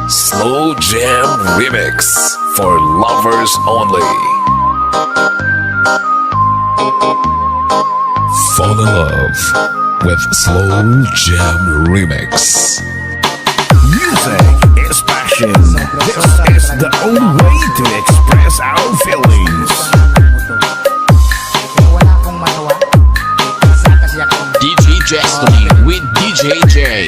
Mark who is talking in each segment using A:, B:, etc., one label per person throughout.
A: Slow Jam Remix for lovers only. Fall in love with Slow Jam Remix.
B: Music is passion. This is the only way to express our feelings.
C: DJ Destiny with DJ J.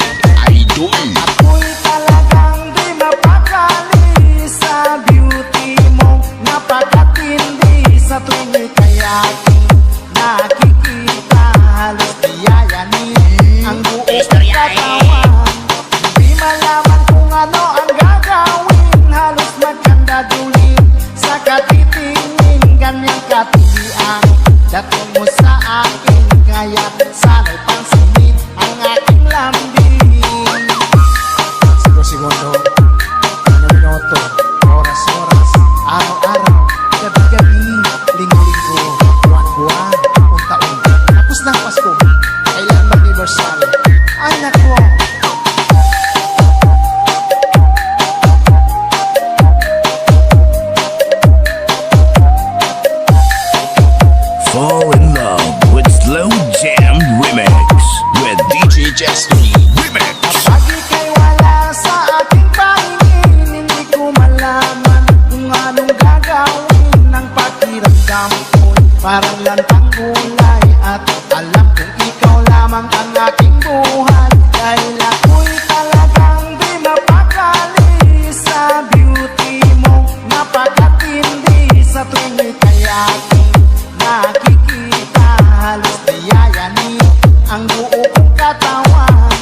C: Idol.
D: Ako'y talagang di mapakali sa beauty mo. Napakatindi sa tuwing ika'y aking nakikita. Halos diyayanin ang buong katawan. Di malaman kung ano ang gagawin. Halos magkandadulin sa katitingin. Ganyang katilian dating mo sa akin. Kaya't sana'y pansinin ang aking lambing. Segundo, minuto, oras-oras, araw-araw, gabi-gabi, linggo-linggo, buwan-buwan, taon-taon. Tapos ng Pasko, kailan mag-anniversary? Ay nako!
B: Fall in love with Slow Jam Remix with
C: DJ Destiny.
B: Remix.
D: Kapag ika'y wala sa aking pahingin, hindi ko malaman kung anong gagawin ng pakiramdam ko'y parang lantang gulay. At alam kong ikaw lamang ang aking buhay. Dahil ako'y talagang di mapakali sa beauty mo. Napakatindi sa tuwing ika'y aking nakikita. Halos diyayanin ang buo kong katawan.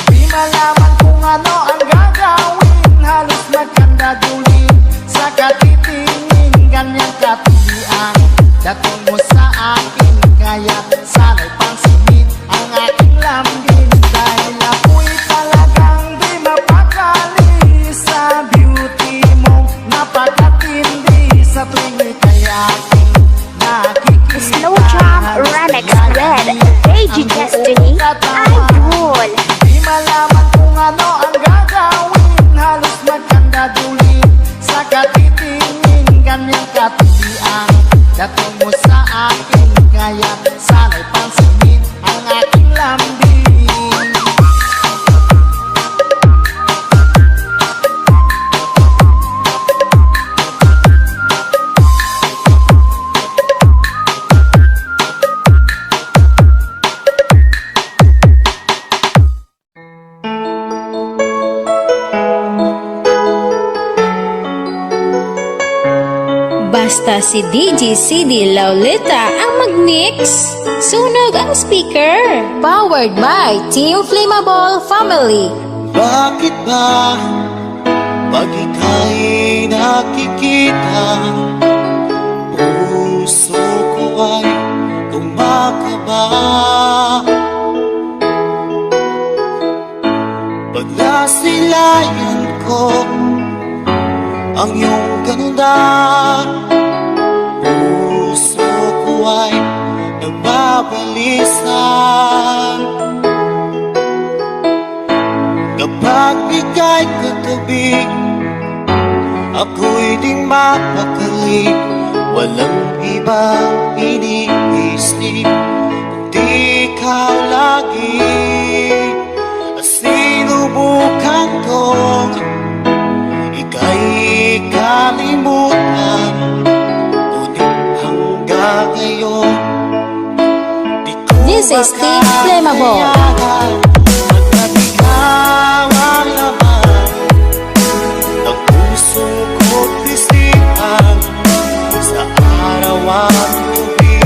D: Di malaman kung ano ang gagawin. Halos magkandadulin sa katitingin. Ganyang katilian dating mo sa akin. Kaya sana'y pansinin ang aking lambing. Dahil ako'y talagang di mapakali sa beauty mo. Napakatindi sa tuwing ika'y aking nakikita.
E: Slow Jam Remix with DJ Destiny. Idol.
D: Di malaman kung ano ang gagawin. Halos magkandadulin sa katitingin. Ganyang katilian dating mo sa akin. Kaya sana'y pansinin ang aking lambing.
F: Basta si DJ CD Laulita ang mag-mix. Sunog ang speaker. Powered by Team Flammable Family.
G: Bakit ba pag ika'y nakikita, puso ko ay kumakaba? Pag nasilayan ko ang iyong ganda, puso ko ay nagbabalisa. Kapag ika'y katabi, ako'y di mapakali. Walang ibang iniisip kundi ikaw lagi. At sinubukan kong ika'y kalimutan, ngunit hanggang ngayon di ko
F: This is Team Flammable.
G: Pagkat ikaw ang laman ng puso ko't isipan, sa araw at gabi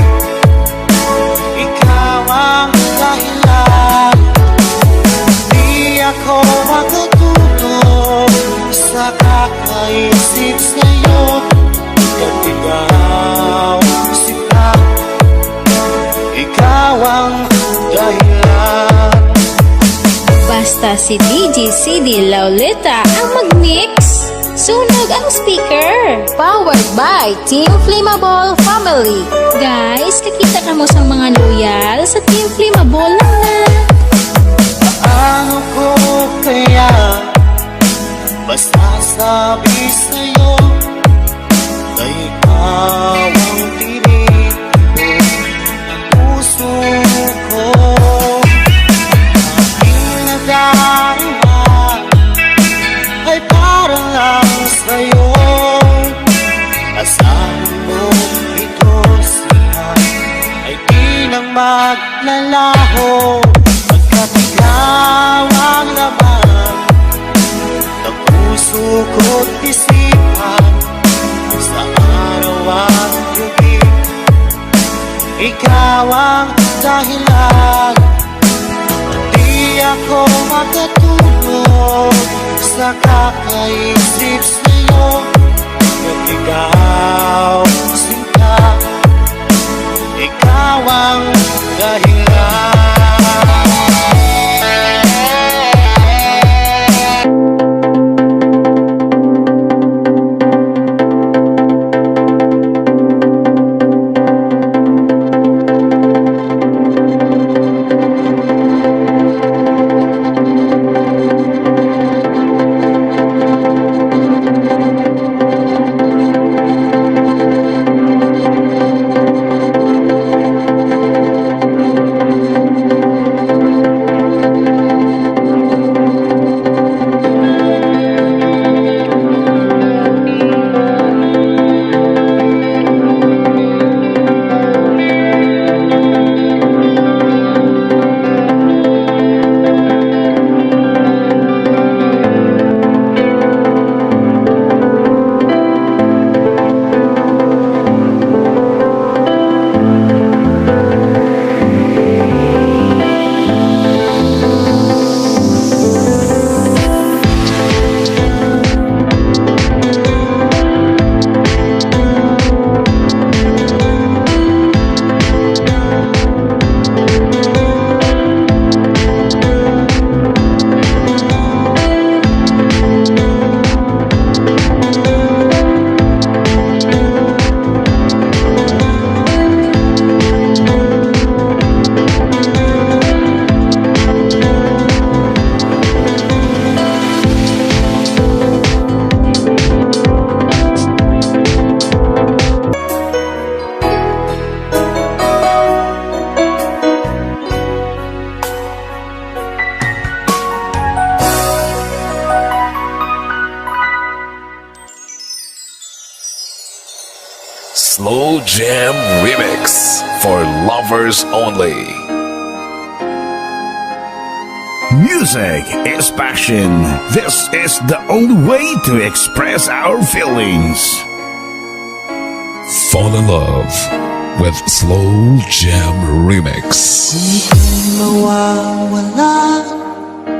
G: ikaw ang dahilan. Di ako matutulog sa kakaisip sa'yo. Pagkat ikaw sila, ikaw ang dahilan.
F: Basta si DJ CD Laulita ang mag-mix. Sunog ang speaker. Powered by Team Flammable Family. Guys, kakita ka mo sa mga loyal sa Team Flammable lang na.
G: Ano ko kaya Basta sabi sa'yo na ikaw ang tinig ng puso ko. Aking nadarama ay para lang sa'yo. Asahan mo ito siya ay di nang maglalaho, pagkat ikaw ang laman ng puso ko't isipan. Sa araw at gabi, ikaw ang dahilan. Di ako makatulog sa kakaisip sa'yo, at ikaw sinta, ikaw ang dahilan.
A: Slow Jam Remix for lovers only.
B: Music is passion. This is the only way to express our feelings.
A: Fall in love with Slow Jam Remix.
G: Kung mawawala,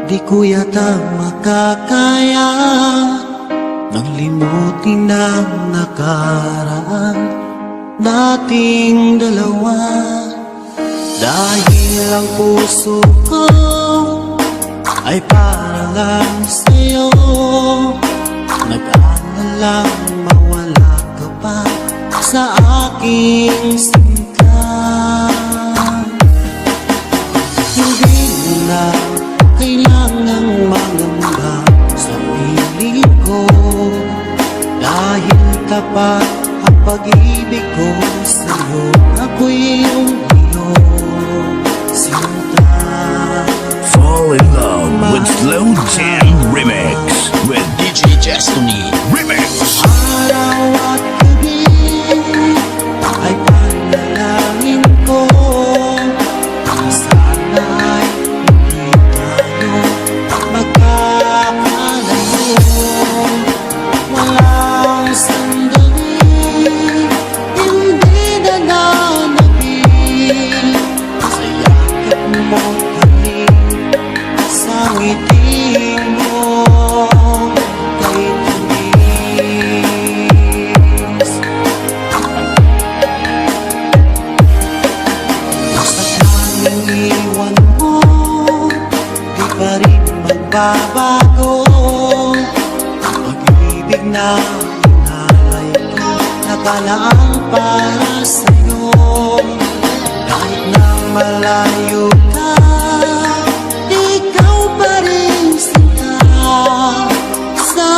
G: di ko yata makakaya nang limutin ang nakaraan nating dalawa. Dahil ang puso ko ay para lang sa'yo, nag-aalalang mawala ka pa sa aking sinta. Hindi mo na kailangang mangamba sa piling ko, dahil tapat ang pag-ibig ko sa'yo. Ako'y iyong sinta.
B: Fall in love with Slow Jam Remix with
C: DJ Destiny.
B: Remix.
G: Araw at gabi ay panalangin ko, sana'y hindi tayo magkakalayo. Walang sandali, hindi nananabik sa yakap mo kami, sa ngiti mo kay tamis. Sa tanging iwan mo, di pa rin magbabago. Pag-ibig na inalay ko, nakalaang para sa'yo. Kahit na malayo ka, ikaw pa rin sinta sa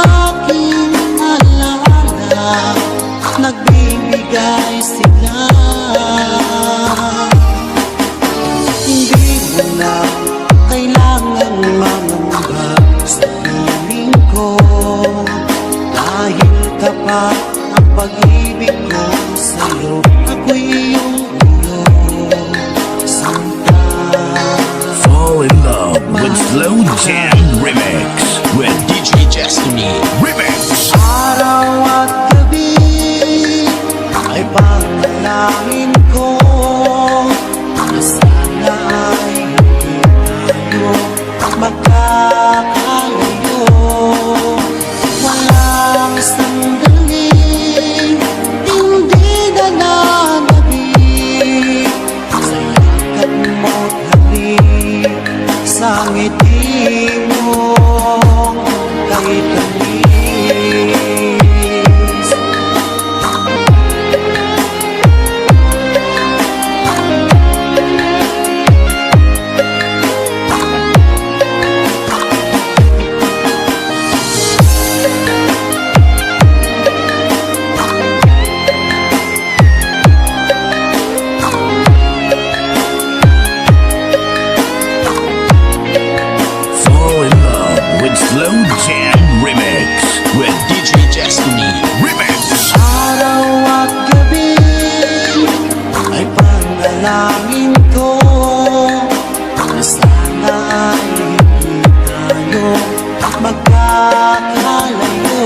G: magkakalayo.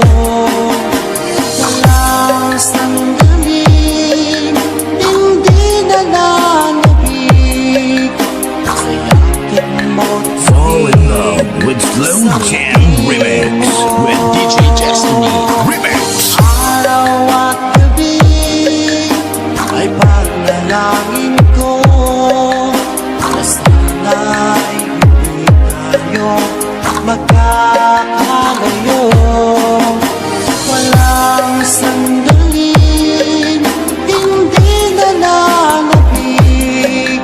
G: Walang sandali, hindi nananabig sa yakit mo't
B: Fall in love with Slow Jam Remix with
C: DJ Destiny.
B: Remix.
G: araw at gabi ay panalangin ko na sana'y hindi tayo magkakalayo. Walang sandali, hindi nananabig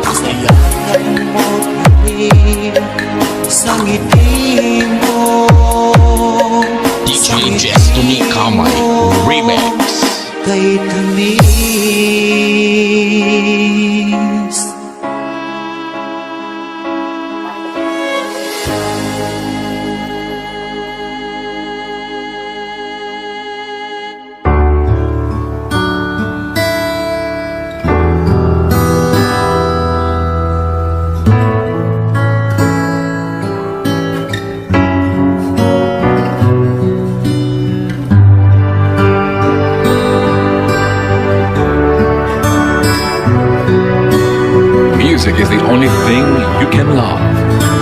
G: sa yakap mo't labig sa ngiti mo.
C: DJ Destiny Kamay Remix.
G: Kay tamis.
A: Music is the only thing you can love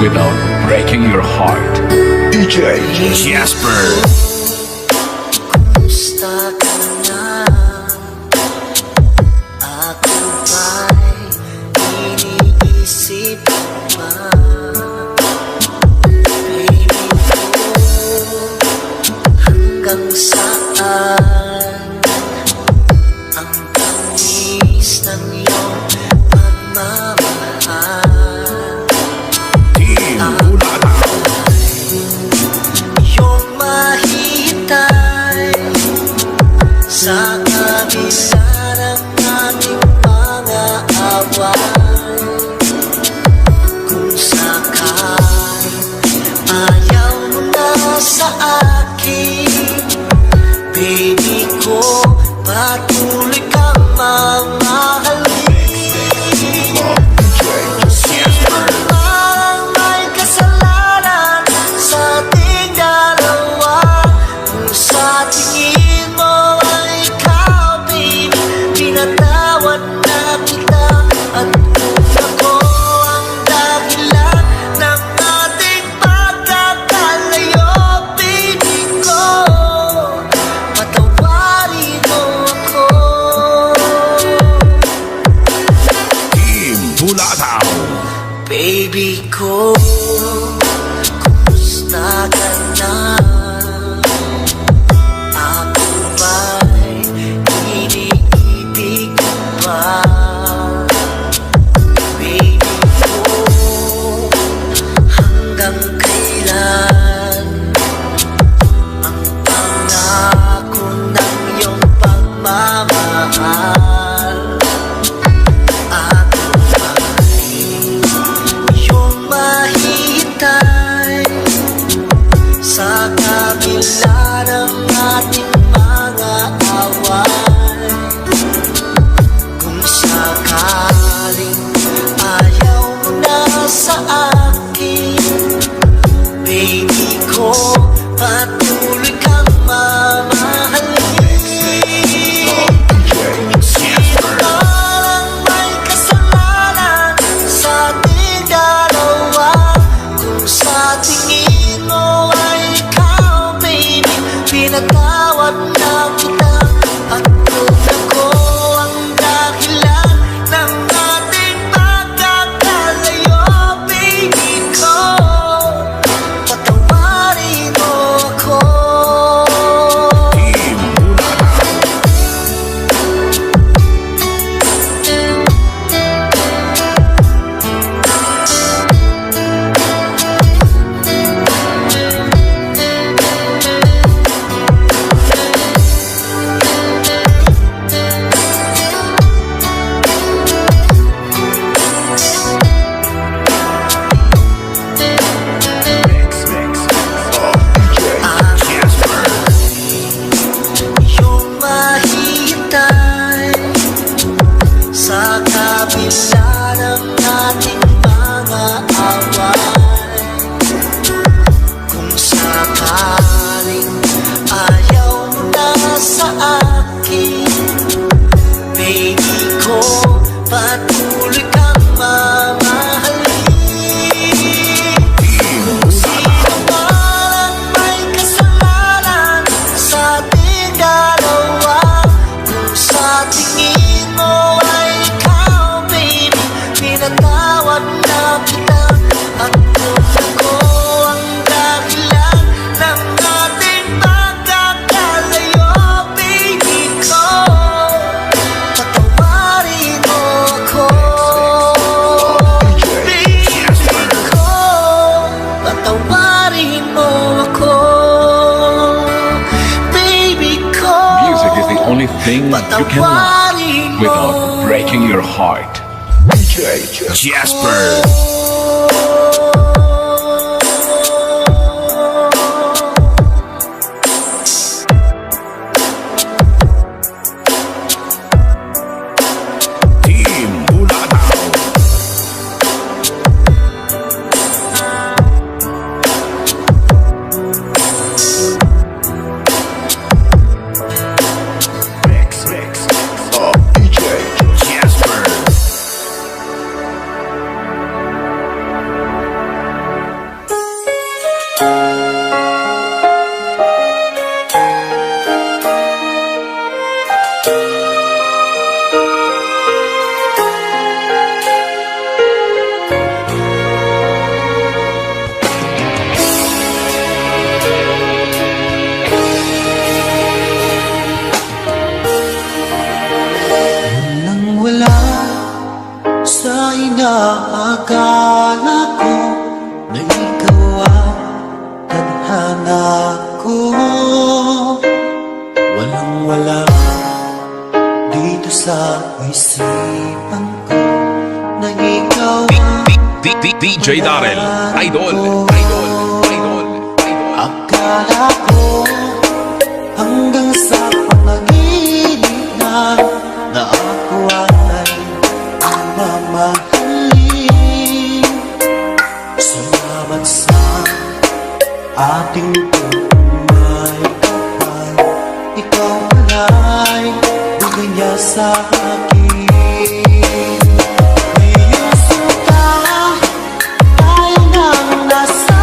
A: without breaking your heart.
B: DJ Jasper.
G: Kumusta ka na? Ako ba'y iniisip pa? Baby ko, hanggang saan ang tamis ng iyong pagmamahal?
B: Team Bulataw.
G: Yung mahihintay sa kabila ng aming mga away. Kung sakaling ayaw mo na sa akin, baby ko, patuloy kang mamahalin. Parang may kasalanan sa ating dalawa. Kung sa tingin mo ay ikaw, baby, pinatawad na kita. At kung ako ang dahilan ng ating pagkakalayo, baby ko, patawarin mo ako.
B: Team Bulataw.
G: Baby ko, kumusta ka na? Ako ba'y iniibig mo ba? Baby ko, hanggang kailan ang pangako ng iyong pagmamahal? Ako ba'y yung mahihintay sa kabila ng ating mga away? Kung sakaling ayaw mo na sa akin, baby ko, patuloy kang mamahalin. Parang may kasalanan sa ating dalawa. Kung sa tingin mo ay ikaw, baby, pinatawad na kita. At kung ako ang dahilan ng ating pagkakalayo, baby ko, patawarin mo ako.
B: Team Bulataw.
A: you can love without breaking your heart.
B: Jasper. Team Bulataw. Jasper.
G: Nang wala sa inaakala ko na ikaw ang tadhana ko. Walang-wala dito sa isipan ko na ikaw ang
A: DJ Darrell, idol.
G: akala ko hanggang sa panaginip na ako ay mamahalin. Salamat sa ating pagmamay kapal. Ikaw pala'y bigay niya sa akin. Ngayong suka tayo nang nasa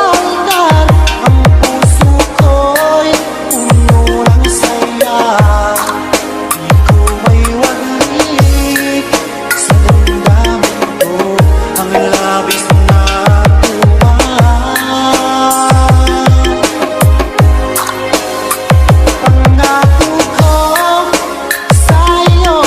G: hagdan. Ang puso ko'y puno ng saya. Di ko may walik sa damdamin ko ang labis na tuwa. Pangako ko sa iyo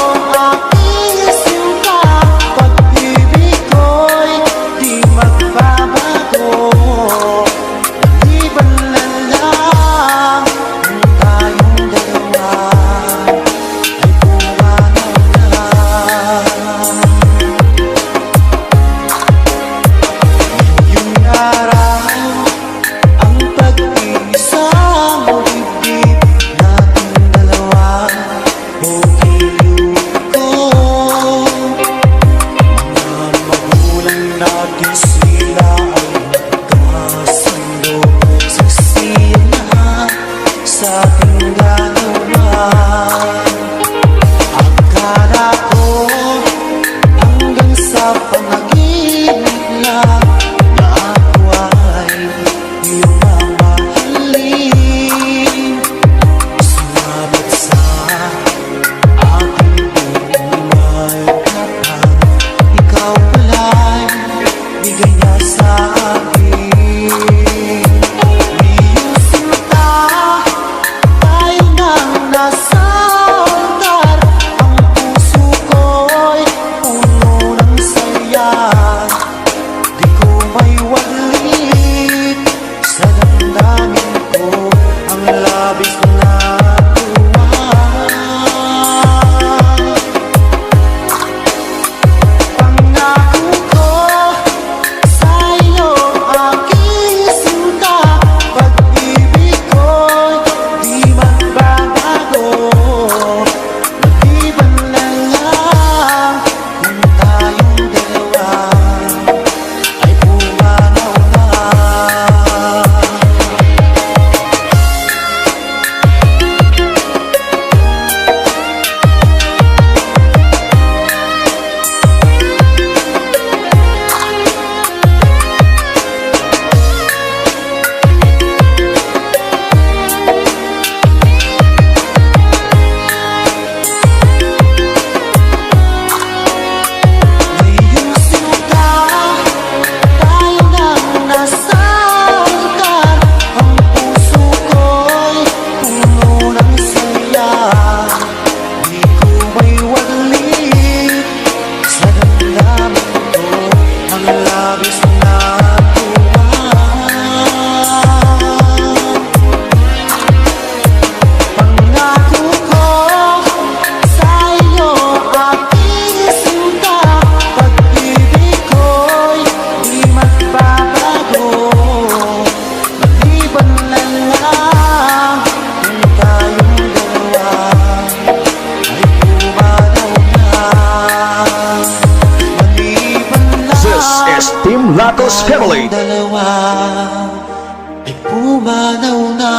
G: pumanaw na.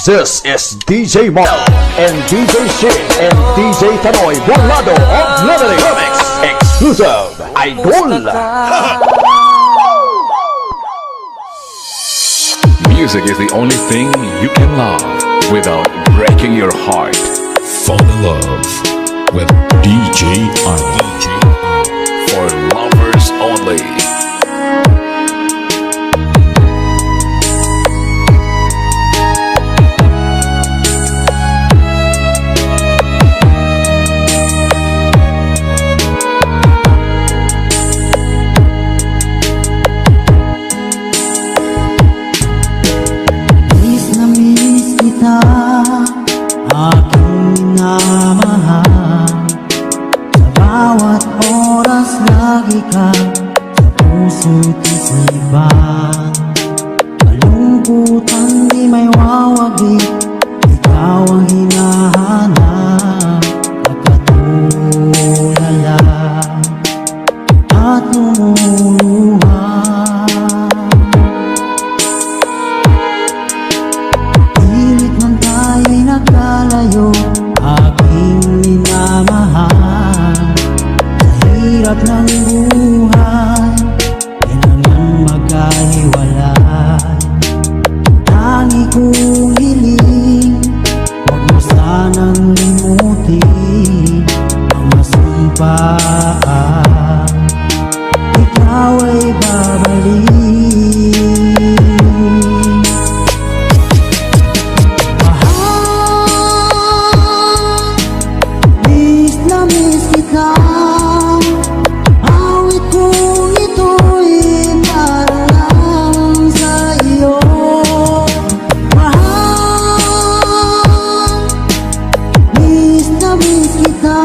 H: This is DJ Mark and DJ Shin and DJ Tanoy Burlado of Limited Remix Exclusive Idol.
A: Music is the only thing you can love without breaking your heart.
B: Fall in love with DJ Arnold.
A: For lovers only.
G: Miss na miss kita, aking minamahal. Sa bawat oras lagi ka sa puso't isipan. Kalungkutan di may wawagi, ikaw ang hinahanap. Nagkatulala at lumuluha. Pilit man tayo'y nagkalayo, aking minamahal. Sa hirap ng buhay, kailangan magkahiwalay. Tangi kong hiling, huwag mo sanang limutin ang masumpaan. Ikaw ay babalik. Miss na miss kita, awit kong ito'y para lang sa iyo. Mahal, miss na miss kita,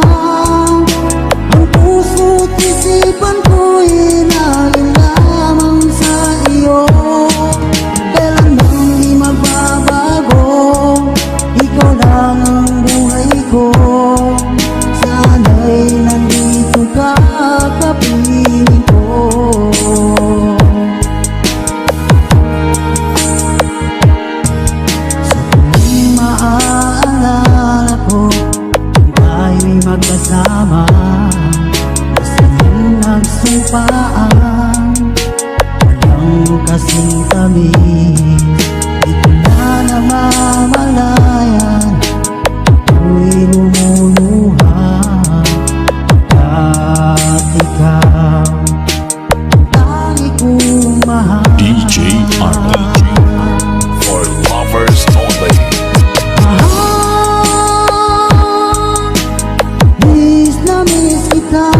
G: ang puso't isipan ko'y lagi lamang sa iyo. Kailanman di magbabago, ikaw lang ang buhay ko. Sana'y nandito ka, kapiling ko. Sa tuwing maaalala ko, kung tayo'y magkasama, basta yung nagsumpaan, walang kasing tamis. Di ko na namamalayan, ako'y lumuluha. At ikaw, tangi kong mahal.
B: DJ Arnold.
A: For lovers only.
G: Mahal, miss na miss kita,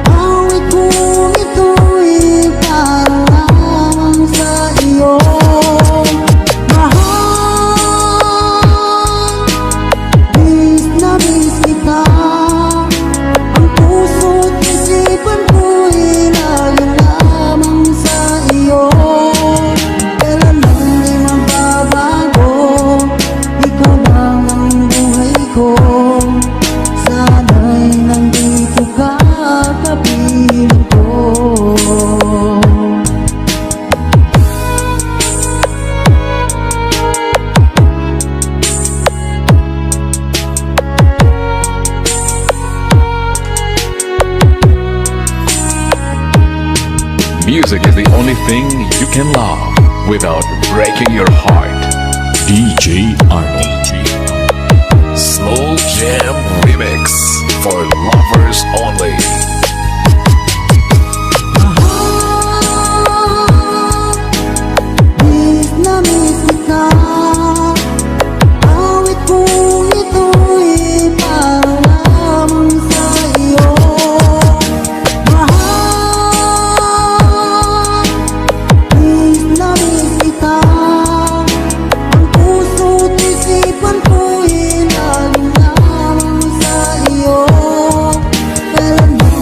G: awit kong ito'y para lamang sa iyo. Mahal, miss na miss kita, ang puso't isipan ko'y lagi lamang sa iyo. Kailanman di magbabago, ikaw lang ang buhay ko. Sana'y nandito ka, kapiling ko.
A: Music is the only thing you can love without breaking your heart.
B: DJ Arnold.
A: Slow Jam Remix. For lovers only.
G: Mahal, miss na miss kita, awit kong ito'y para lamang sa iyo. Mahal, miss na miss kita, ang puso't isipan ko'y lagi lamang sa iyo. Kailanman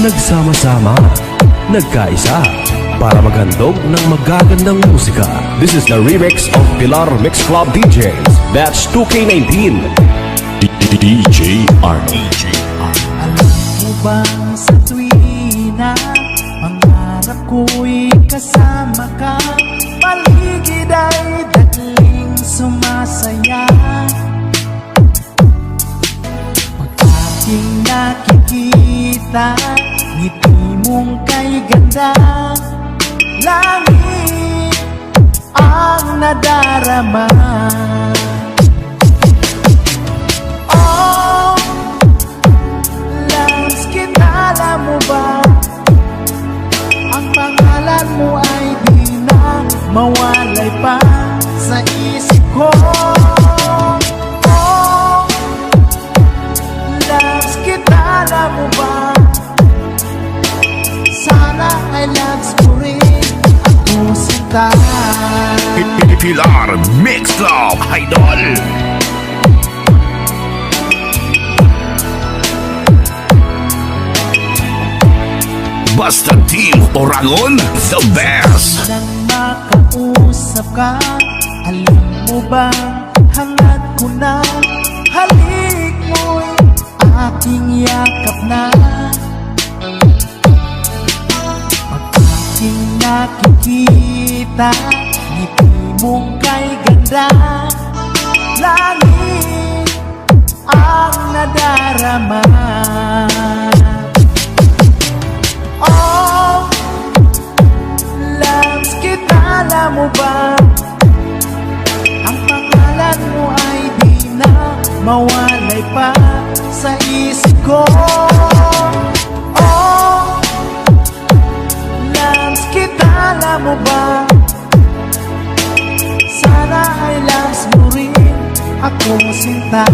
H: nagsama-sama, nagkaisa, para maghandog ng magagandang musika. This is the remix of Pilar Mix Club DJs, Batch 2K19. DJ Arnie.
D: Alam mo bang sa tuwina pangarap ko'y kasama ka, paligid ay dating sumasaya. Pag aking nakikita ngiti mong kay ganda, langit ang nadarama. Oh, Lance, kinala mo ba? Ang pangalan mo ay di na mawalay pa sa isip ko. Oh, Lance, kinala mo ba? Sana ay loves mo rin ako sinta.
B: Pilar Mix Club Idol. Basta Team Oragon, the best.
D: Nang makausap ka, alam mo ba, hangad ko na, halik mo'y aking yakap na. Pag aking nakikita ngiti mong kay ganda, langit ang nadarama. Oh, Lance, kitala mo ba? Ang pangalan mo ay di na mawalay pa sa isip ko. Oh, Lance, kitala mo ba? Sana ay loves mo rin ako sinta.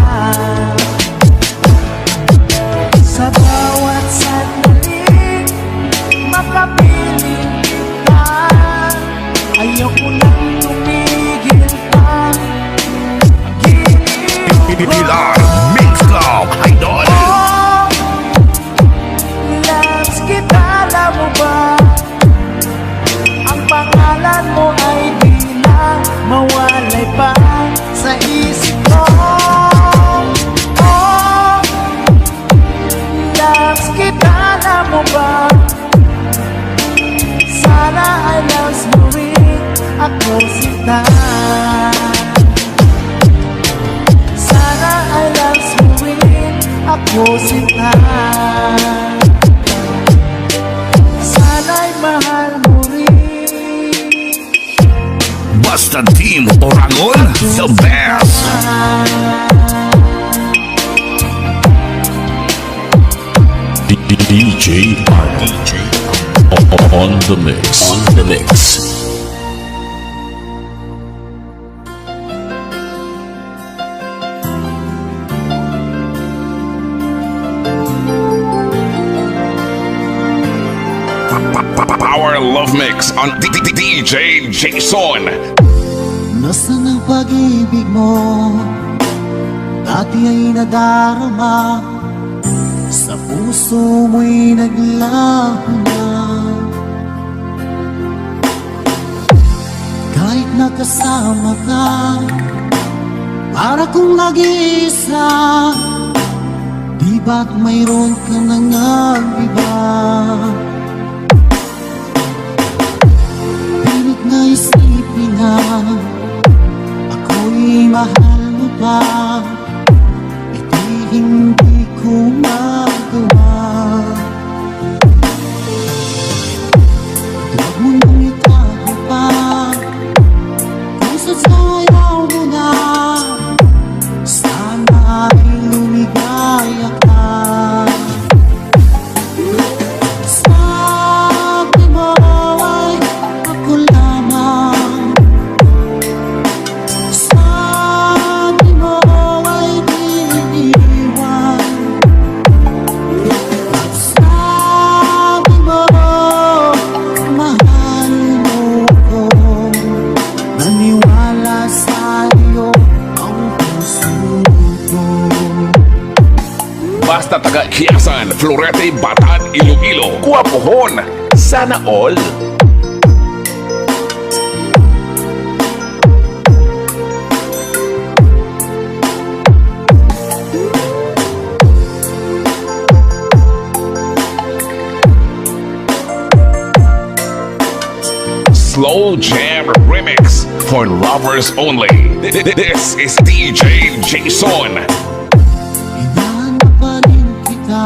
D: Sa bawat sandali makapiling kita, ayoko nang tumigil pa.
B: Pilar Mix Club Idol.
D: Oh, Lance, kitala mo ba? Ang pangalan mo ay di na mawalay pa sa isip ko. Oh, Lance, kitala mo ba? Sana ay loves mo rin ako sinta. Sana ay loves mo rin ako sinta. Sana'y mahal mo rin.
B: Basta Team Oragon, the best.
A: DJ Arnie. On the mix.
C: On the mix.
B: Power Love Mix on DJ Jason.
G: Nasaan ang pag-ibig mo? Dati ay nadarama, sa puso mo'y naglaho na. Kahit nakasama ka, para kong nag-iisa. Di ba't mayroon ka nang iba? Pilit na isipin na ako'y mahal mo pa, ito'y hindi ko magawa. Huwag mo nang itago pa kung sasayaw mo na. Sana ay lumigaya ka. Sabi mo ay ako lamang, sabi mo ay di iniwan.
A: basta taga Kiasan, Florete, Batan, Iloilo. Guwapohon, sana all. Slow Jam Remix for lovers only. This is DJ Jason.
G: Hinahanap pa rin kita,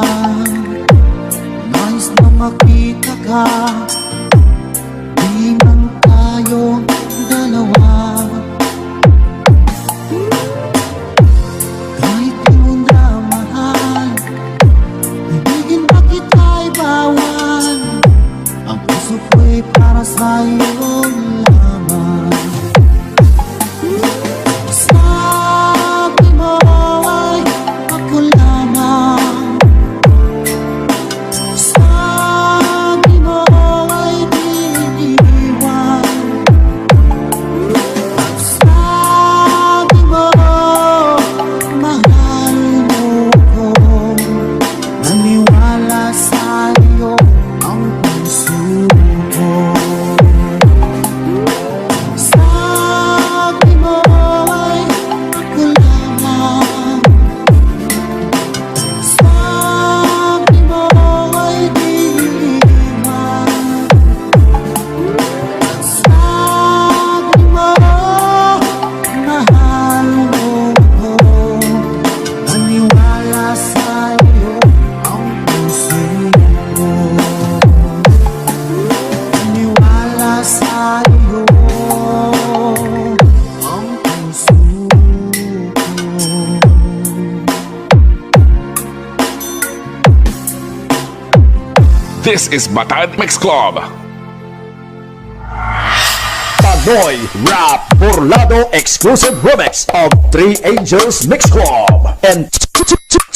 G: nais na makita ka. Di man tayong dalawa, kahit di mo na mahal, ibigin ba kita'y bawal. Ang puso ko'y para sa'yo lamang. Sabi mo ay ako lamang, sabi mo ay di iwan, sabi mo mahal mo ko, naniwala sa'yo ang puso ko. Sabi mo ay ako lamang, sabi mo ay di iwan, sabi mo mahal mo ko, naniwala sa'yo ang puso ko, naniwala sa'yo ang puso ko.
A: This is Batan Mix Club.
H: Panoy Rap Burlado exclusive remix of Three Angels Mix Club and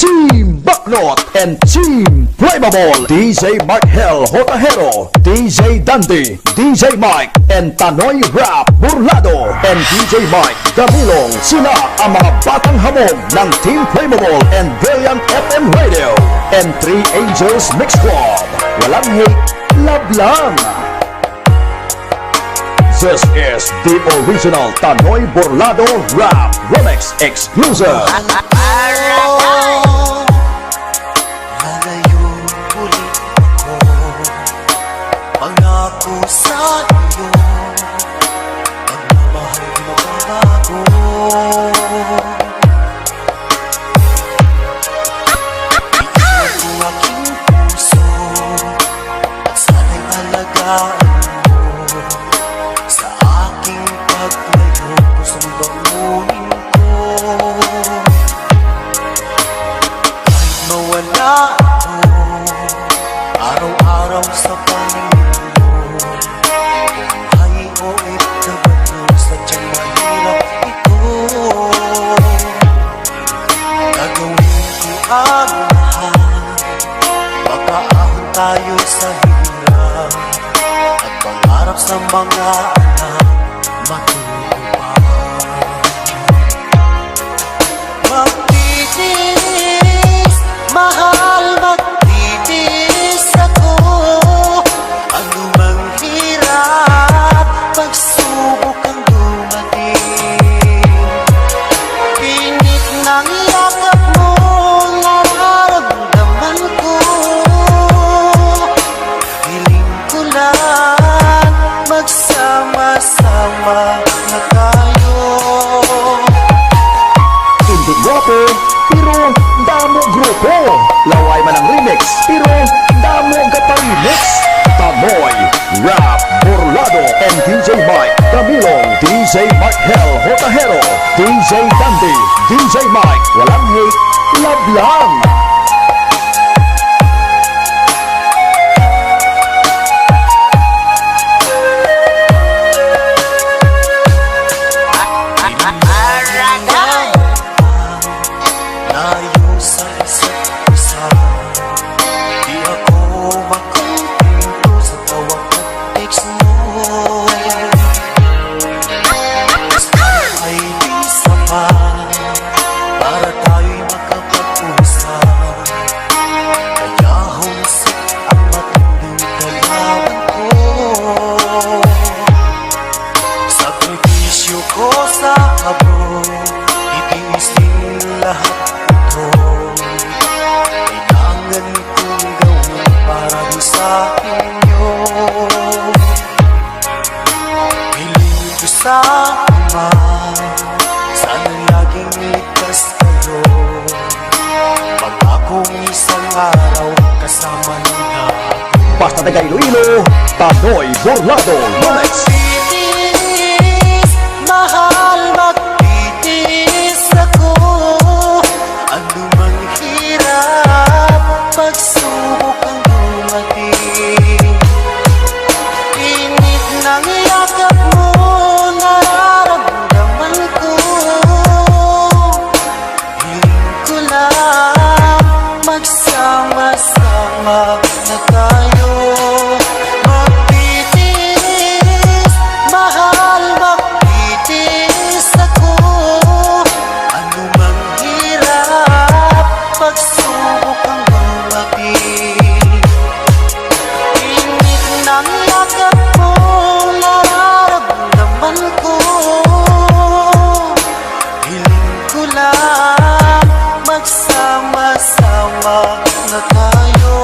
H: Team Baklot and Team Flammable, DJ Mark Hell Hotahero, DJ Dandy, DJ Mike and Panoy Rap Burlado and DJ Mike Camilong. Sila ang mga batang hamog ng Team Flammable and Brilliant FM Radio and Three Angels Mix Club. Walang hate, love lang. This is the original Tanoy Burlado Rap Remix exclusive.
G: Lalayo ulit ako, pangako sa iyo, pagmamahal di magbabago. Ikaw ang aking puso, at sana'y alagaan mo. Sa aking paglayo, pusong bangunin ko. Kahit mawala ako, araw-araw sa paningin mo. Buhay o ipagbato, sadyang mahirap ito. Gagawin ko ang lahat, makaahon tayo sa hirap, at pangarap sa mga anak matutupad. Magtitiis, mahal, magtitiis ako. Ano mang hirap, pagsubok ang dumating. Pinit ng yakap mo, nararamdaman ko. Hiling ko lang, magsama-sama na tayo.
H: Hindi gwapo, pero damo grupo. Laway man ang remix, pero damo remix. Tamoy, Rap, Burlado, and DJ Mike Camilong, DJ Mark Hell Hotahero, DJ Dandy, DJ Mike. Walang hate, love lang.
G: Layo sa isa't isa, di ako makontento sa tawag at text mo. Sana ay di sapat para tayo'y makapag-usap. araw kasama nila.
H: Basta taga Iloilo, Tanoy Burlado Remix.
G: Magtitiis, mahal magtitiis ako. Ano mang hirap, pagsubok ang dumating. Init ng yakap mo, nararamdaman ko. Hiling ko lang, magsama-sama na tayo. Magtitiis, mahal magtitiis ako. Ano mang hirap, pagsubok ang dumating. Init ng yakap mo, nararamdaman ko. Hiling ko lang, magsama-sama na tayo.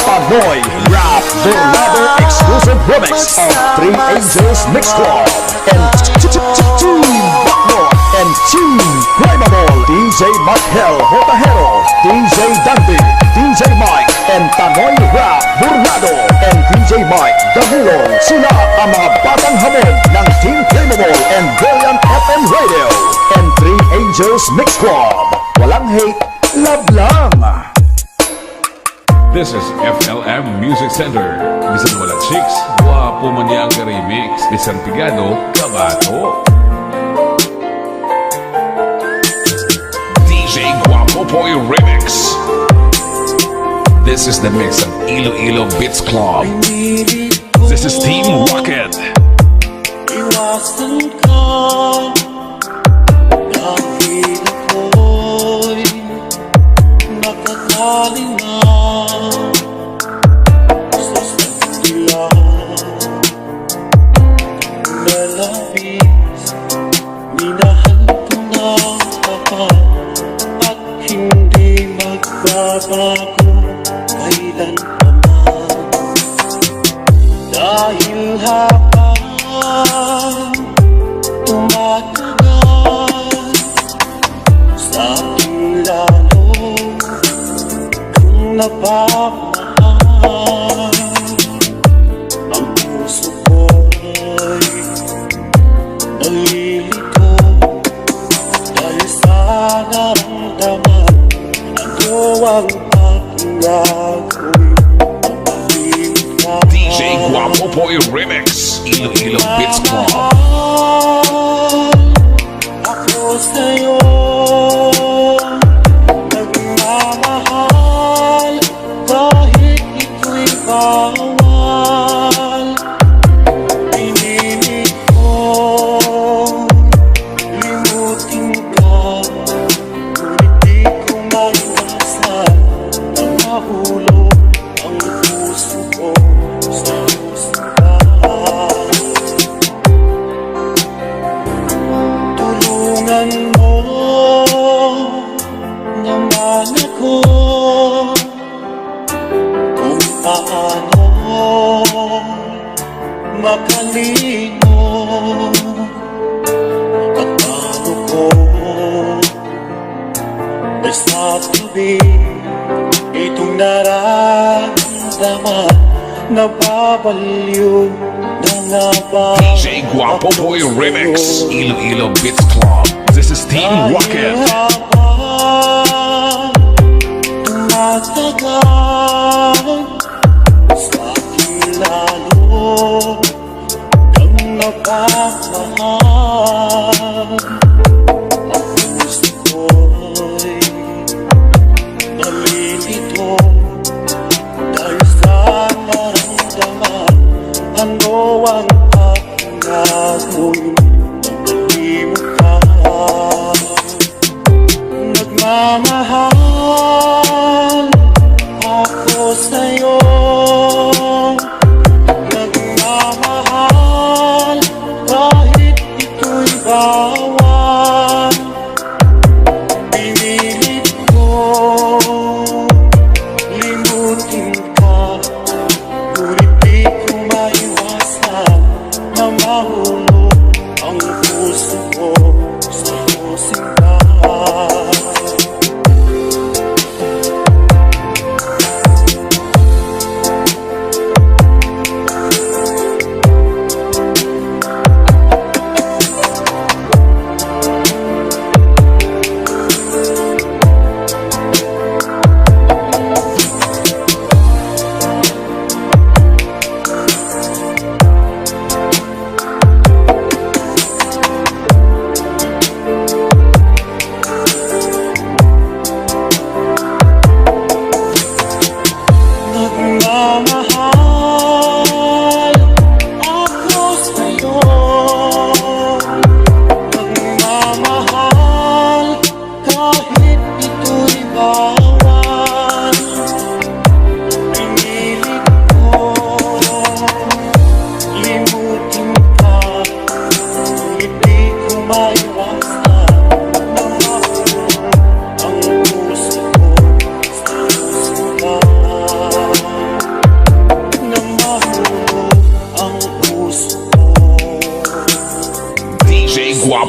H: Tanoy Rap Burlado exclusive remix of Three Angels Mix Club and Team Backward and Team Primeval, DJ Markel Hotahero, DJ Dandy, DJ Mike and Tanoy Rap Burlado and DJ Mike Dagulong. Sila ang mga batang hamon ng Team Primeval and Brilliant FM Radio and Three Angels Mix Club. Walang hate, love lang.
A: This is FLM Music Center. Bisan wala chicks, guwapo man niya ang remix. Bisan pigado, kabato. DJ Guapo Boy Remix. This is the mix of Iloilo Beats Club. This is Team Rocket.
G: Iwasan ka dahil ako'y nakakalinga sa sandila. Nalabis, minahal ko na ako at hindi magbabago kailanpaman. Dahil habang tumatagal sa aking lalo kung napamahal, ang puso ko'y nalilito dahil sa naramdaman. Ano ang aking gagawin?
A: DJ Guapo Boy Remix. Iloilo Beats Club.
G: Ako sa'yo nagmamahal kahit ito'y bawal. Pinilit ko limutin ka, ngunit di ko maiwasan na mahulog ang puso ko sa usapan. Tulungan mo naman ako kung paano makalingon at paano ko masasabi itong nararamdaman. Nababaliw na nga ba
A: DJ Guapo Boy Remix. Iloilo Beats Club. This is Team Rocket.
G: tumatagal sa aking lalo kang napapahal. Ang puso ko'y nalilito dahil sa naramdaman. Ano ang aking gagawin nang hindi mo ka? Nagmamahal ako sa'yo, nagmamahal kahit ito'y bawal.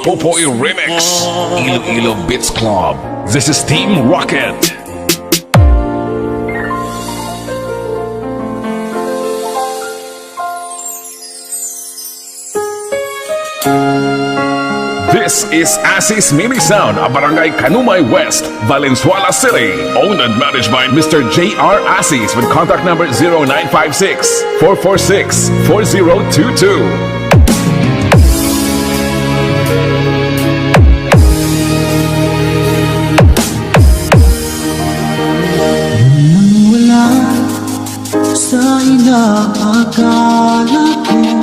A: Popoy Remix, Iloilo Beats Club. This is Team Rocket. This is Asis Mini Sound, a Barangay Kanumay West, Valenzuela City. Owned and managed by Mr. J.R. Asis with contact number 0956-446-4022.
D: Wala sa inaakala ko na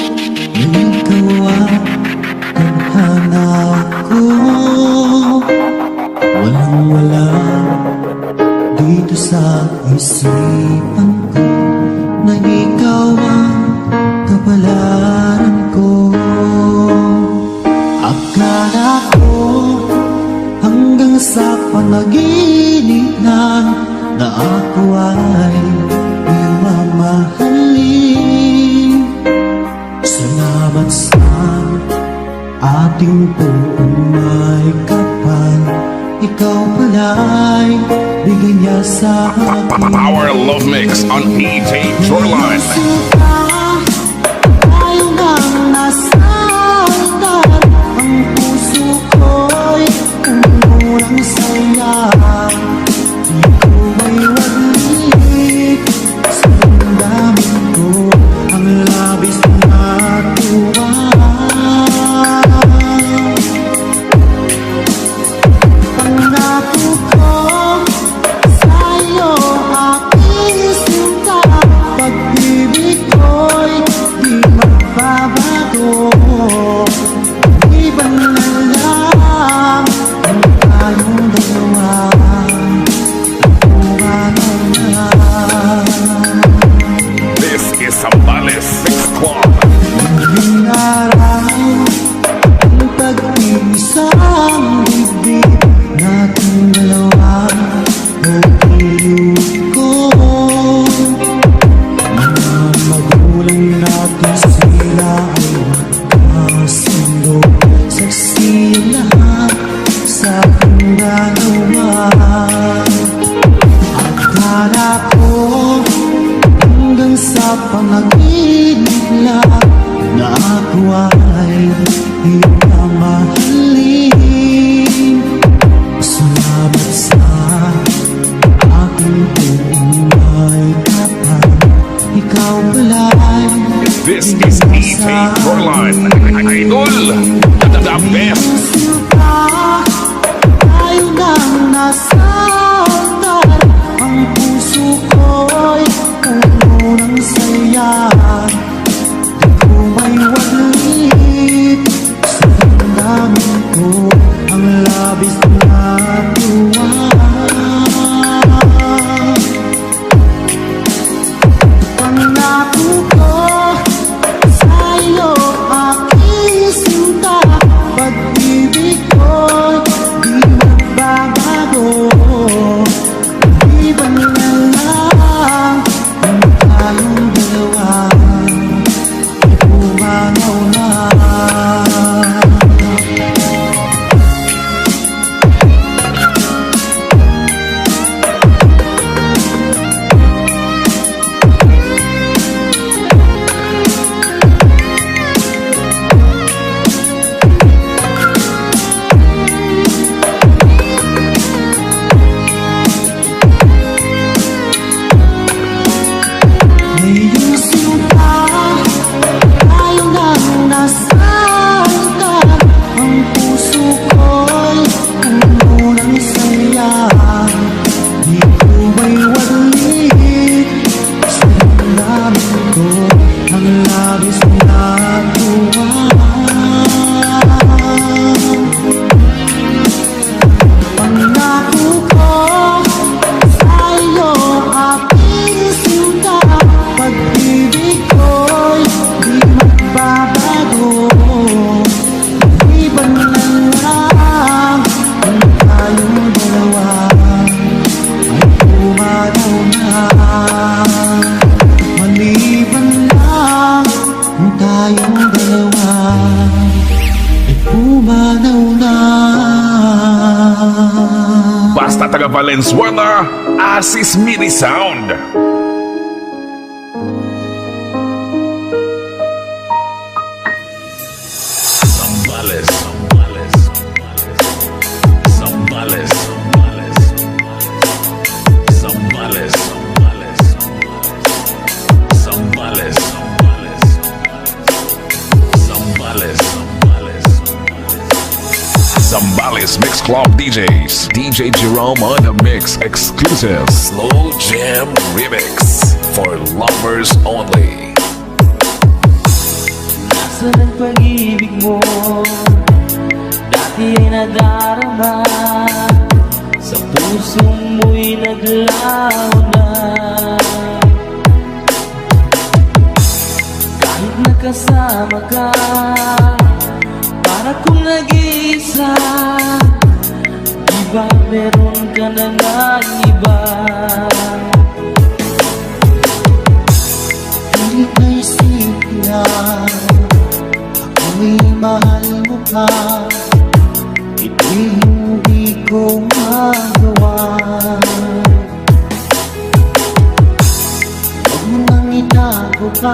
D: ikaw ang hanap ko. Walang-wala dito sa isipan ko na ikaw ang kapalaran ko. Akala ko hanggang sa panaginip na ako ay iyong mamahalin. Salamat sa ating buong may kapal. Ikaw pala'y bigyan niya sa akin.
A: Power Love Mix on EJ Shoreline.
D: Tayo nang nasasaktan, ang puso ko'y umurang saya. Ikaw ay walik sa damdamin ko, ang labis na tuwa. Pangako ko sa'yo aking sinta, pag-ibig ko'y di magbabago. Ibang na lang ang tayong dalawa.
A: This is Sambales Mix Club.
D: Muling araw ang pag-ibisang bibig nating dalawa. Pag-ibig ko, mga magulang natin sila ay magkasundo. Saksi lahat sa aking gagawa. Akala ko hanggang sa panaginip lang na ako ay iyong mamahalin. Salamat sa aking buong may kapal. Ikaw pala'y
A: This is EJ Shoreline. Idol, the best.
D: Tayo nang nasasaktan, ang puso ko'y puno ng saya. Ikaw ay walik sa damdamin ko, ang labis na tuwa. Pangako ko sa'yo aking sinta, pag-ibig ko'y di magbabago. Ibang na lang ang tayong dalawa, ay pumanaw na. Ngayong sinta, tayo nang nasasaktan, ang puso ko'y puno ng saya. Ikaw ay walik sa damdamin ko, ang labis na tuwa. Pangako ko sa'yo aking sinta, pag-ibig ko'y di magbabago. Ibang na lang ang tayong dalawa, ay pumanaw na. Maliban lang ang tayong dalawa, ay pumanaw
G: pumanaw na.
B: Basta taga Valenzuela, Asis Mini Sound.
A: Zambales, Zambales, Zambales, Zambales, Zambales, Zambales, Zambales Mix Club DJs. DJ Jerome on the mix. Exclusive Slow Jam Remix for lovers only.
G: Nasaan ang pag-ibig mo? Dati ay nadarama, sa puso mo'y naglaho na. Kahit nakasama ka, para kung nag-iisa, di ba meron ka na ng iba? Hindi ka isip na ako'y mahal mo ka, ito'y hindi ko magawa. Huwag mo nang itago pa,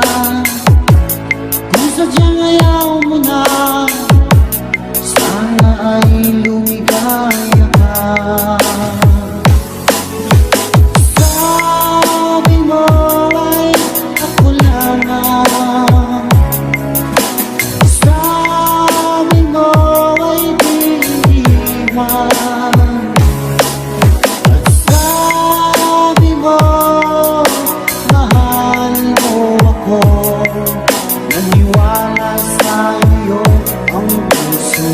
G: kung sadyang ayaw mo na, sana ay lumigaya ka. Sabi mo ay ako lamang, sabi mo ay di iwan, at sabi mo mahal mo ako. Naniwala sa iyo ang puso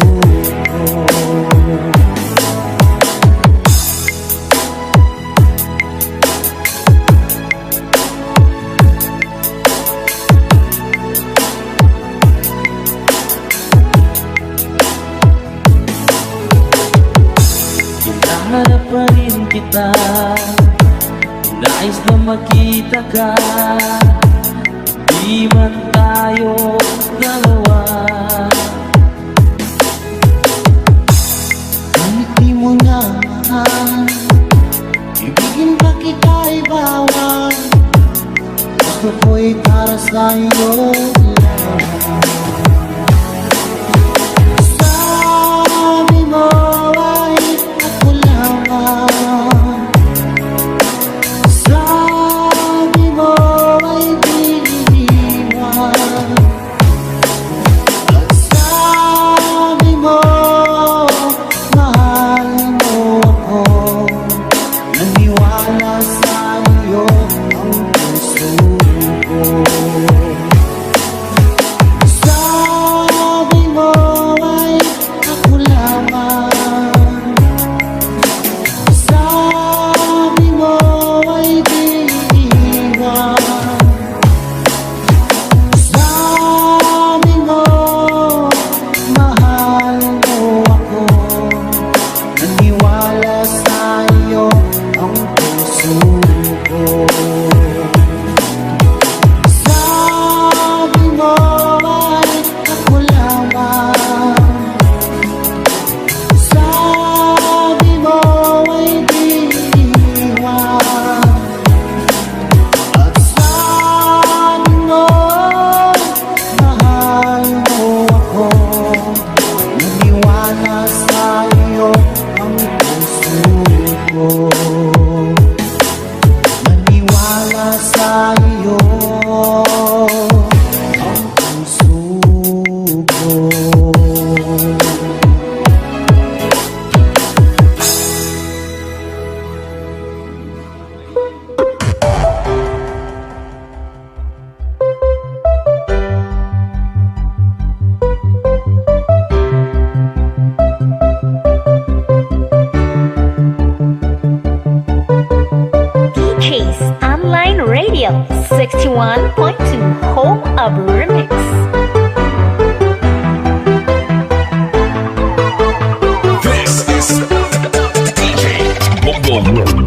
G: ko. Hinahanap pa rin kita, nais na makita ka, di man tayo dalawa. Kahit di mo na mahal, ibigin pa kita'y bawal, gusto ko'y para sa'yo lang. Sabi mo ay ako lamang, sabi mo ay di iwan, at sabi mo mahal mo ako. Naniwala sa iyo ang puso ko. Sabi mo ay ako lamang, sabi mo ay di iwan, sabi mo mahal mo ako. Naniwala sa iyo ang puso ko. Sabi mo ay ako lamang, sabi mo ay di iwan, at sabi mo mahal mo ako. Naniwala sa iyo ang puso ko. Naniwala sa iyo ang puso ko.
E: DJ's Online Radio 61.2, home of remix.
A: This is DJ Boom Boom.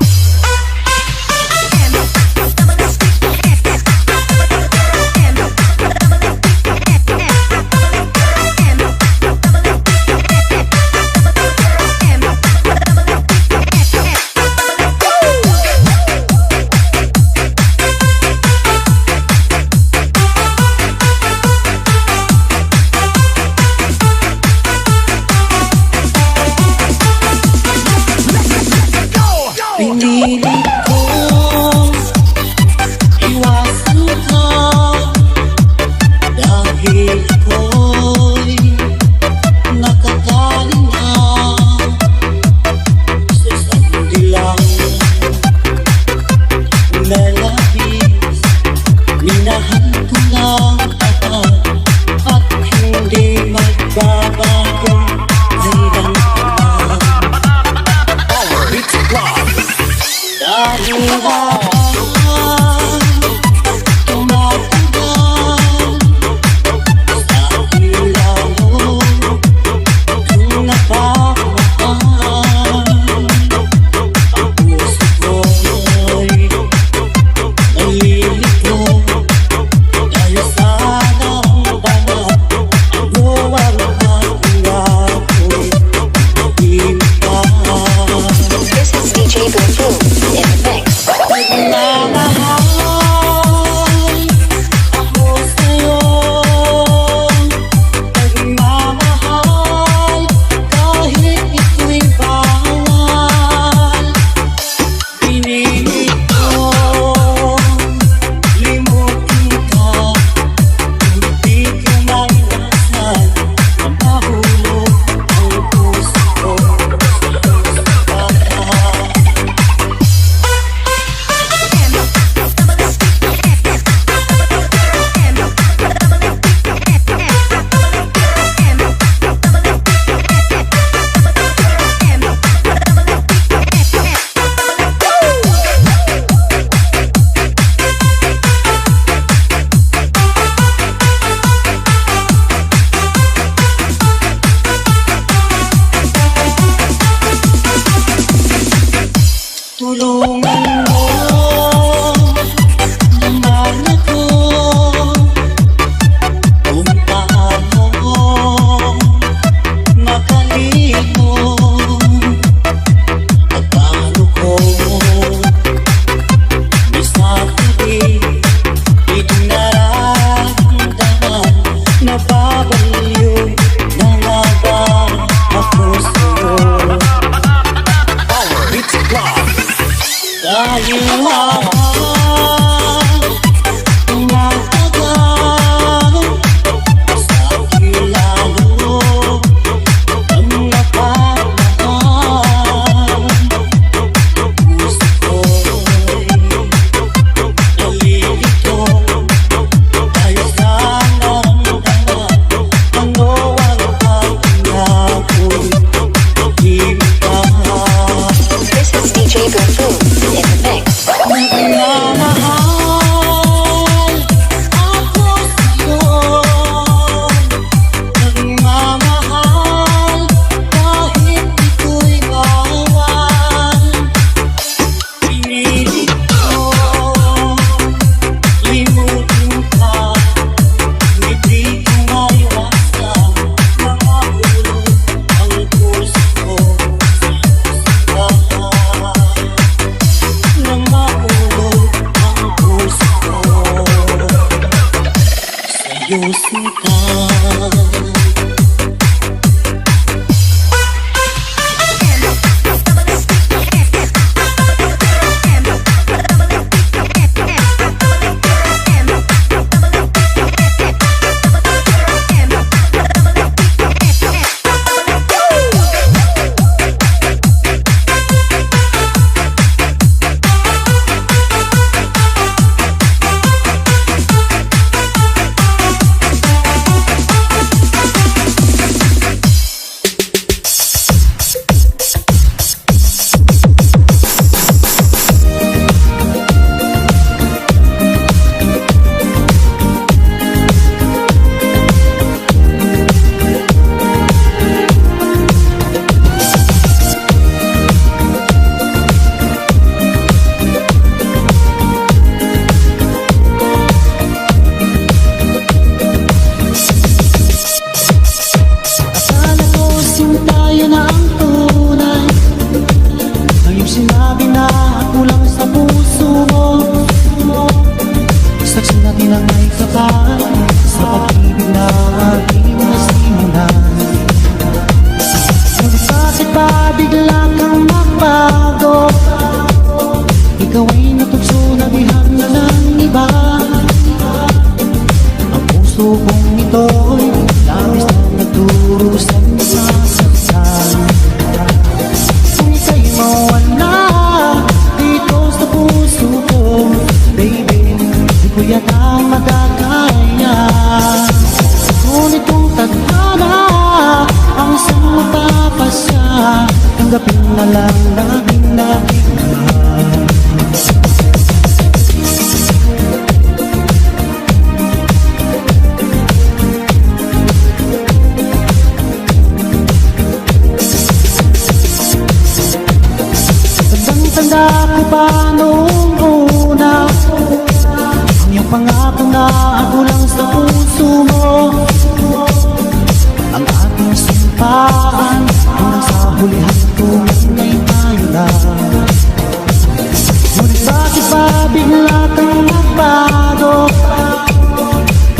G: seryoso ka.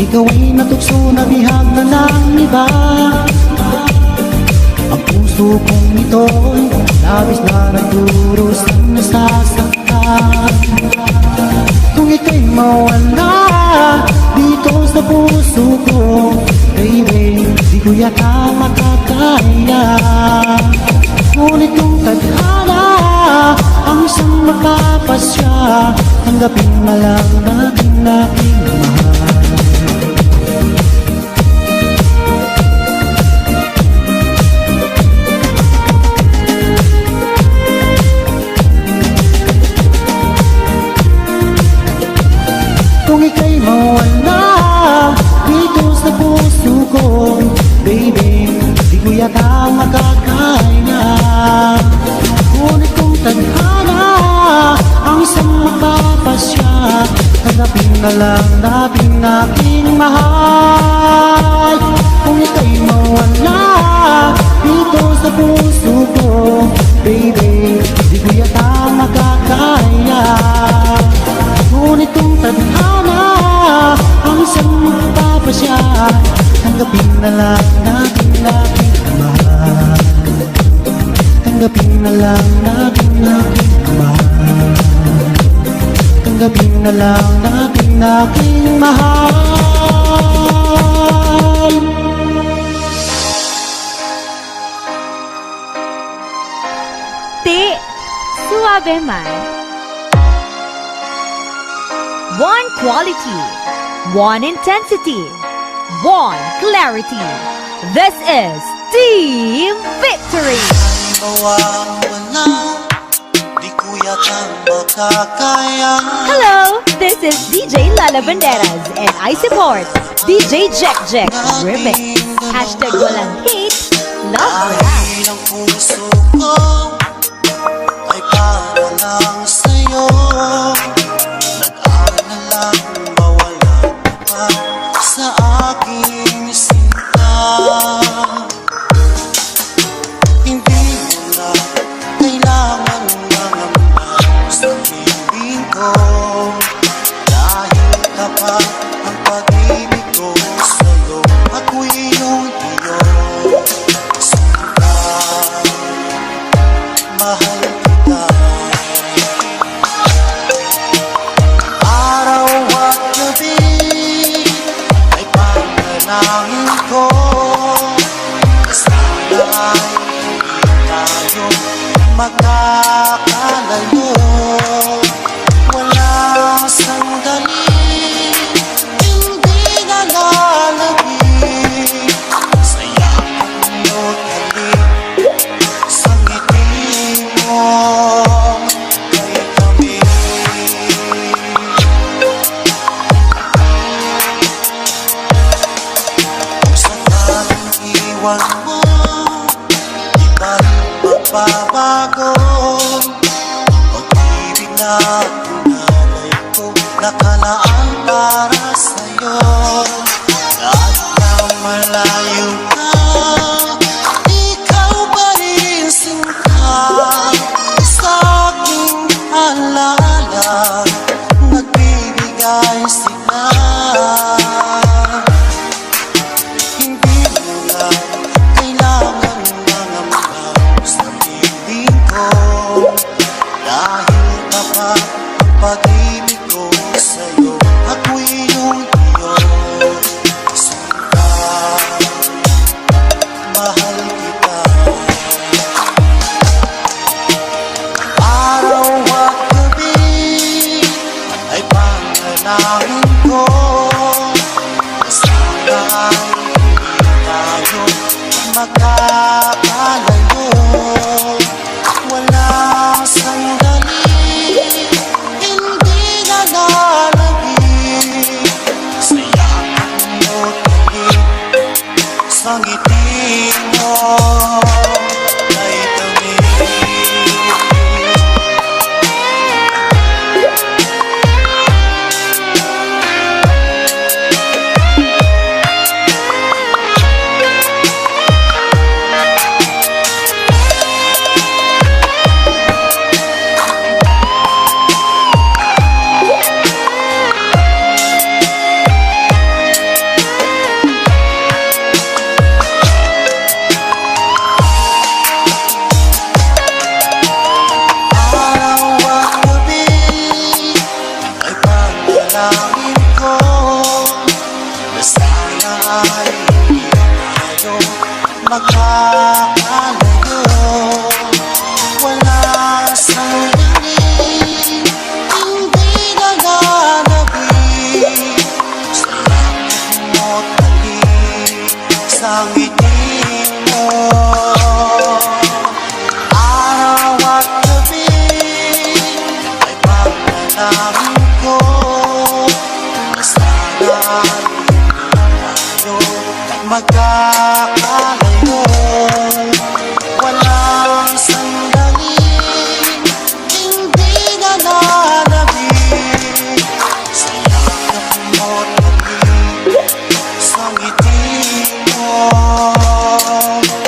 D: Ikaw ay natukso na bihag na ng iba. Ang puso kong ito'y labis na nagdurusa at nasasaktan. Kung ika'y mawala dito sa puso ko, baby, di ko yata makakaya. Ngunit kung tadhana ang isang magpapasya, tanggapin na lang natin aking mahal. Kung ika'y mawala dito sa puso ko, baby, di ko yata makakaya. Ngunit kung tadhana ang isang magpapasya, tanggapin na lang natin aking mahal. Kung ika'y mawala dito sa puso ko, baby, di ko yata makakaya. Ngunit kung tadhana ang isang magpapasya, tanggapin na lang natin aking mahal. Tanggapin na lang natin aking mahal. Tanggapin na lang natin aking mahal.
E: Te suave man. One quality, one intensity, one clarity. This is Team Victory.
G: Mawawala, di ko yata makakaya.
E: Hello, this is DJ Lala Banderas and I support DJ Jack Jack Remix. Hashtag walang hate, love rap.
G: Dahil ang puso ko ay para lang sa'yo. Nag-aalalang mawala pa sa aking sinta. Hindi mo na kailangan mangamba sa hibing ko. Dahil tapat ang pag-ibig ko Iwan mo, di pa rin magbabago. Pag-ibig na pinalay ko, nakalaan para sa'yo. Kahit na malayo ka, ikaw pa rin sinta sa aking alaala. Nagbibigay sigla, hindi mo lang kailangan mangamang sa piling ko. Dahil kapag pag-ibig ko sa'yo, ako'y iyong iyo. Sinta, mahal kita. Araw at gabi ay panalangin ko na sana ay hindi tayo magkakalayo. Walang sandali, hindi na lalagay sa yakap mo talit, sa ngiti mo ay tamis. Araw at gabi ay panalangin ko na sana ay hindi tayo magkakalayo. Wala sandali, hindi na lalagay sa yakap mo talit, sa ngiti mo. Araw at gabi ay panalangin ko na sana ay hindi tayo magkakalayo. Walang sandali, hindi na lalagay sa yakap mo talit, sa ngiti mo,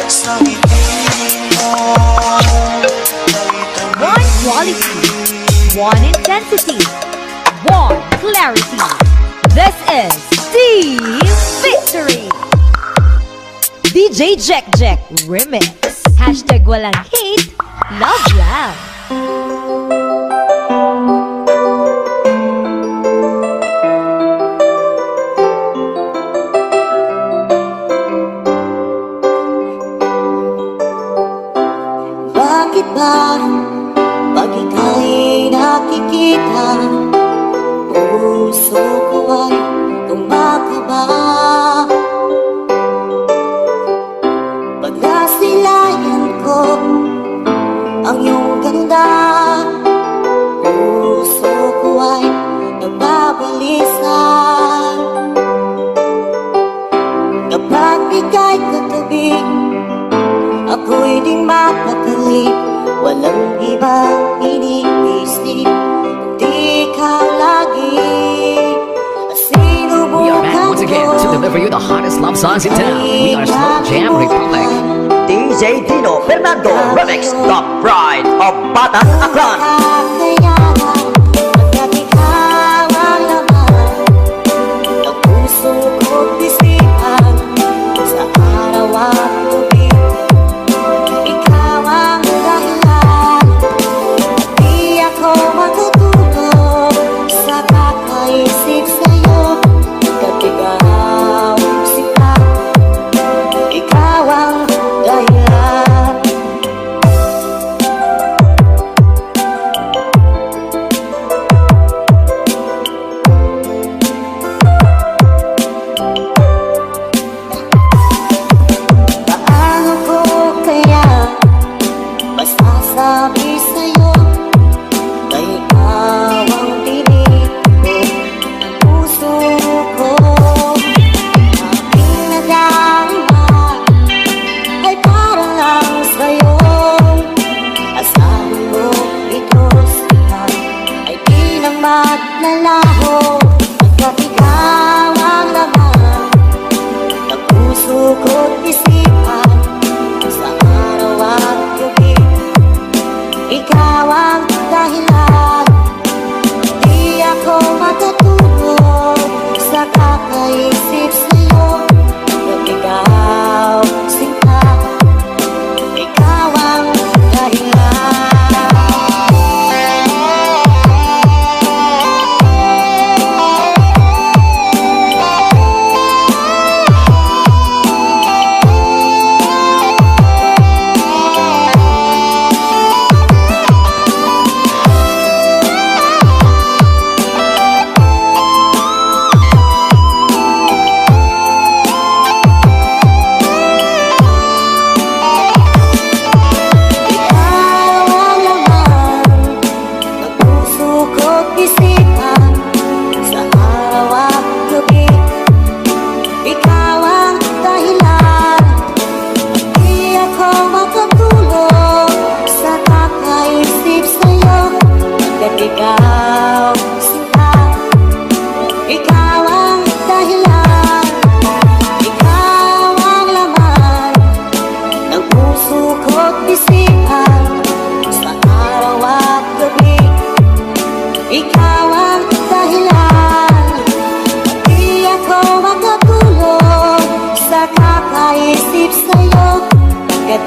G: sa ngiti mo ay tamis.
E: One quality, one intensity, one clarity. This is Team Victory. DJ Jack Jack Remix. Hashtag walang hate, love lang.
I: Bakit ba pag ika'y nakikita, puso ko ay tumakaba? Pag nasilayan ko ang iyong ganda, puso ko ay nagbabalisa. Kapag ika'y katabi, ako'y di mapakali. Walang ibang iniisip, di ka lagi.
J: We are back once again to deliver you the hottest love songs in town. We are Slow Jam Republic.
K: DJ Dino Fernando Remix, the pride of Batang Aklan.
I: Pagkat ikaw ang laman ng puso ko't isipan, sa araw at gabi, ikaw ang dahilan. Di ako matutulog sa kakaisip sa'yo, pagkat ikaw ang sikat, ikaw ang dahilan.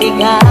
I: kaligayahan